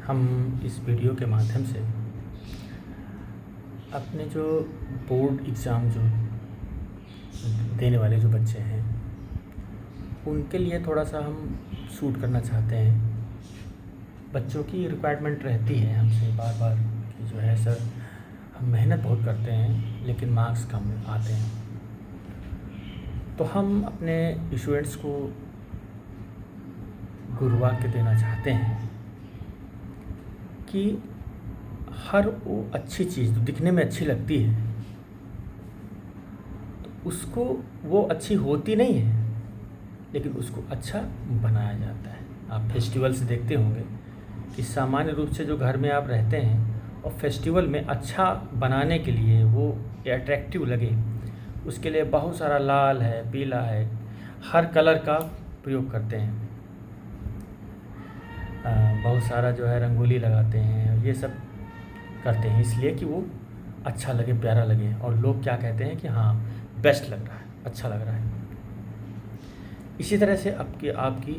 हम इस वीडियो के माध्यम से अपने जो बोर्ड एग्ज़ाम जो देने वाले जो बच्चे हैं उनके लिए थोड़ा सा हम शूट करना चाहते हैं। बच्चों की रिक्वायरमेंट रहती है हमसे बार बार कि जो है सर हम मेहनत बहुत करते हैं लेकिन मार्क्स कम आते हैं। तो हम अपने स्टूडेंट्स को गुरु वाक्य देना चाहते हैं कि हर वो अच्छी चीज़ जो दिखने में अच्छी लगती है तो उसको वो अच्छी होती नहीं है लेकिन उसको अच्छा बनाया जाता है। आप फेस्टिवल्स देखते होंगे कि सामान्य रूप से जो घर में आप रहते हैं और फेस्टिवल में अच्छा बनाने के लिए वो अट्रैक्टिव लगे उसके लिए बहुत सारा लाल है, पीला है, हर कलर का प्रयोग करते हैं। बहुत सारा जो है रंगोली लगाते हैं, ये सब करते हैं इसलिए कि वो अच्छा लगे, प्यारा लगे और लोग क्या कहते हैं कि हाँ बेस्ट लग रहा है, अच्छा लग रहा है। इसी तरह से आपकी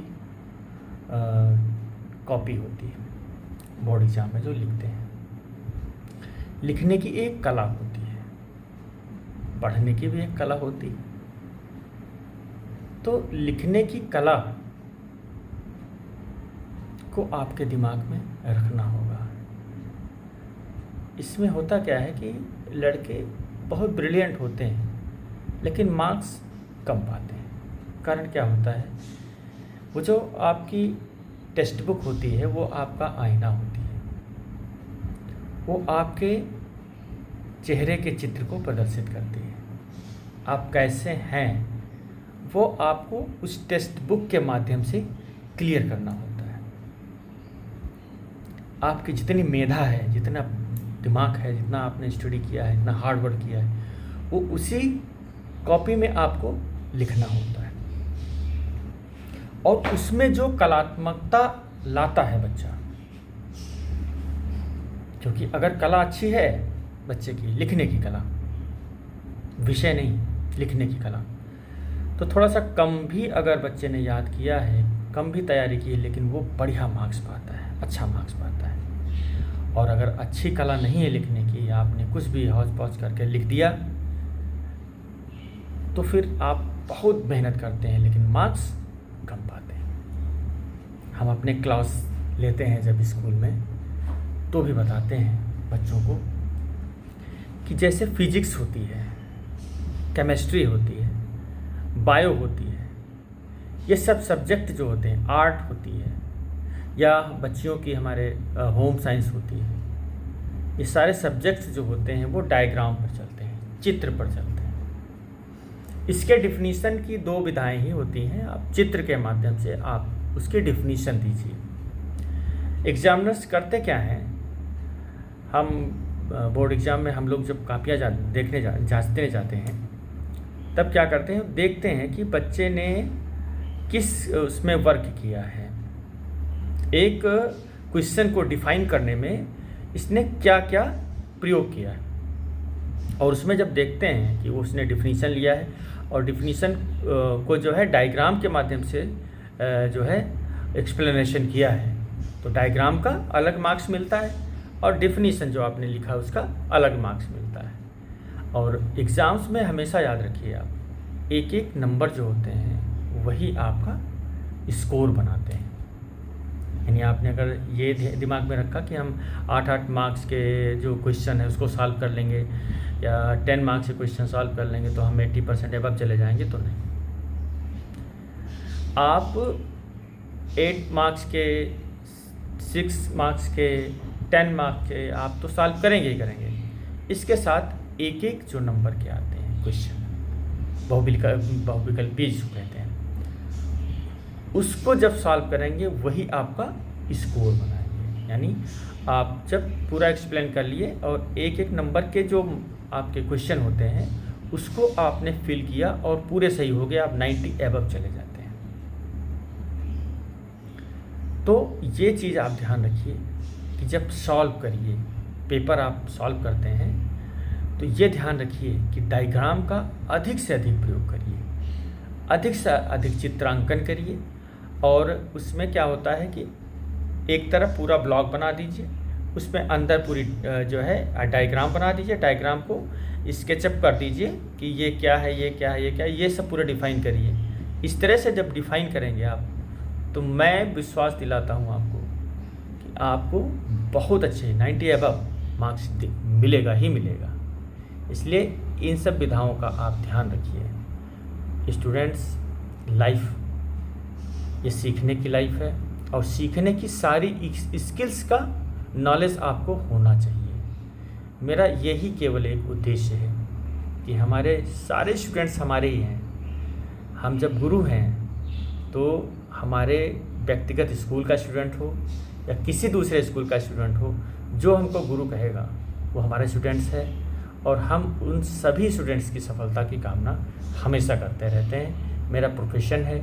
कॉपी होती है बोर्ड एग्जाम में जो लिखते हैं। लिखने की एक कला होती है, पढ़ने की भी एक कला होती है। तो लिखने की कला को आपके दिमाग में रखना होगा। इसमें होता क्या है कि लड़के बहुत ब्रिलियंट होते हैं लेकिन मार्क्स कम पाते हैं। कारण क्या होता है, वो जो आपकी टेक्स्ट बुक होती है वो आपका आईना होती है, वो आपके चेहरे के चित्र को प्रदर्शित करती है। आप कैसे हैं वो आपको उस टेक्स्ट बुक के माध्यम से क्लियर करना होता है। आपकी जितनी मेधा है, जितना दिमाग है, जितना आपने स्टडी किया है, जितना हार्ड वर्क किया है, वो उसी कॉपी में आपको लिखना होता है। और उसमें जो कलात्मकता लाता है बच्चा, क्योंकि अगर कला अच्छी है बच्चे की, लिखने की कला, विषय नहीं लिखने की कला, तो थोड़ा सा कम भी अगर बच्चे ने याद किया है, कम भी तैयारी की है, लेकिन वो बढ़िया मार्क्स पाता है, अच्छा मार्क्स पाता है। और अगर अच्छी कला नहीं है लिखने की, आपने कुछ भी हौच पौच करके लिख दिया तो फिर आप बहुत मेहनत करते हैं लेकिन मार्क्स कम पाते हैं। हम अपने क्लास लेते हैं जब स्कूल में तो भी बताते हैं बच्चों को कि जैसे फिजिक्स होती है, केमिस्ट्री होती है, बायो होती है, ये सब सब्जेक्ट जो होते हैं, आर्ट होती है या बच्चियों की हमारे होम साइंस होती है, ये सारे सब्जेक्ट्स जो होते हैं वो डायग्राम पर चलते हैं, चित्र पर चलते हैं। इसके डिफिनीशन की दो विधाएं ही होती हैं। आप चित्र के माध्यम से आप उसकी डिफिनीशन दीजिए। एग्जामिनर्स करते क्या हैं, हम बोर्ड एग्ज़ाम में हम लोग जब कापियाँ जांचने जाते हैं तब क्या करते हैं, देखते हैं कि बच्चे ने किस उसमें वर्क किया है, एक क्वेश्चन को डिफाइन करने में इसने क्या क्या प्रयोग किया है। और उसमें जब देखते हैं कि वो उसने डिफिनीशन लिया है और डिफिनीशन को जो है डायग्राम के माध्यम से जो है एक्सप्लेनेशन किया है, तो डायग्राम का अलग मार्क्स मिलता है और डिफिनीशन जो आपने लिखा उसका अलग मार्क्स मिलता है। और एग्ज़ाम्स में हमेशा याद रखिए, आप एक एक नंबर जो होते हैं वही आपका स्कोर बनाते हैं। यानी आपने अगर ये दिमाग में रखा कि हम 8-8 मार्क्स के जो क्वेश्चन है उसको सॉल्व कर लेंगे या 10 मार्क्स के क्वेश्चन सॉल्व कर लेंगे तो हम 80% एबव चले जाएंगे, तो नहीं। आप 8 मार्क्स के, 6 मार्क्स के, 10 मार्क्स के आप तो सॉल्व करेंगे ही करेंगे। इसके साथ एक एक जो नंबर के आते हैं क्वेश्चन, बहुविकल्पी जो कहते हैं, उसको जब सॉल्व करेंगे वही आपका स्कोर बनाएंगे। यानी आप जब पूरा एक्सप्लेन कर लिए और एक एक नंबर के जो आपके क्वेश्चन होते हैं उसको आपने फिल किया और पूरे सही हो गए, आप 90 एबव चले जाते हैं। तो ये चीज़ आप ध्यान रखिए कि जब सॉल्व करिए, पेपर आप सॉल्व करते हैं तो ये ध्यान रखिए कि डायग्राम का अधिक से अधिक प्रयोग करिए, अधिक से अधिक चित्रांकन करिए। और उसमें क्या होता है कि एक तरफ पूरा ब्लॉक बना दीजिए, उसमें अंदर पूरी जो है डायग्राम बना दीजिए। डायग्राम को स्केचअप कर दीजिए कि ये क्या है, ये क्या है, ये क्या है, ये सब पूरा डिफ़ाइन करिए। इस तरह से जब डिफ़ाइन करेंगे आप, तो मैं विश्वास दिलाता हूँ आपको कि आपको बहुत अच्छे 90 अबव मार्क्स मिलेगा ही मिलेगा। इसलिए इन सब विधाओं का आप ध्यान रखिए। स्टूडेंट्स, लाइफ ये सीखने की लाइफ है, और सीखने की सारी स्किल्स का नॉलेज आपको होना चाहिए। मेरा यही केवल एक उद्देश्य है कि हमारे सारे स्टूडेंट्स हमारे ही हैं। हम जब गुरु हैं तो हमारे व्यक्तिगत स्कूल का स्टूडेंट हो या किसी दूसरे स्कूल का स्टूडेंट हो, जो हमको गुरु कहेगा वो हमारे स्टूडेंट्स हैं, और हम उन सभी स्टूडेंट्स की सफलता की कामना हमेशा करते रहते हैं। मेरा प्रोफेशन है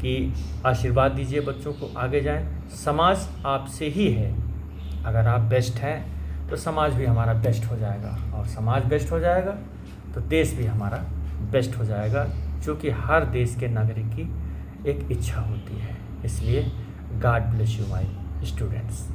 कि आशीर्वाद दीजिए बच्चों को, आगे जाएं। समाज आपसे ही है। अगर आप बेस्ट हैं तो समाज भी हमारा बेस्ट हो जाएगा, और समाज बेस्ट हो जाएगा तो देश भी हमारा बेस्ट हो जाएगा, जो कि हर देश के नागरिक की एक इच्छा होती है। इसलिए God bless you my students.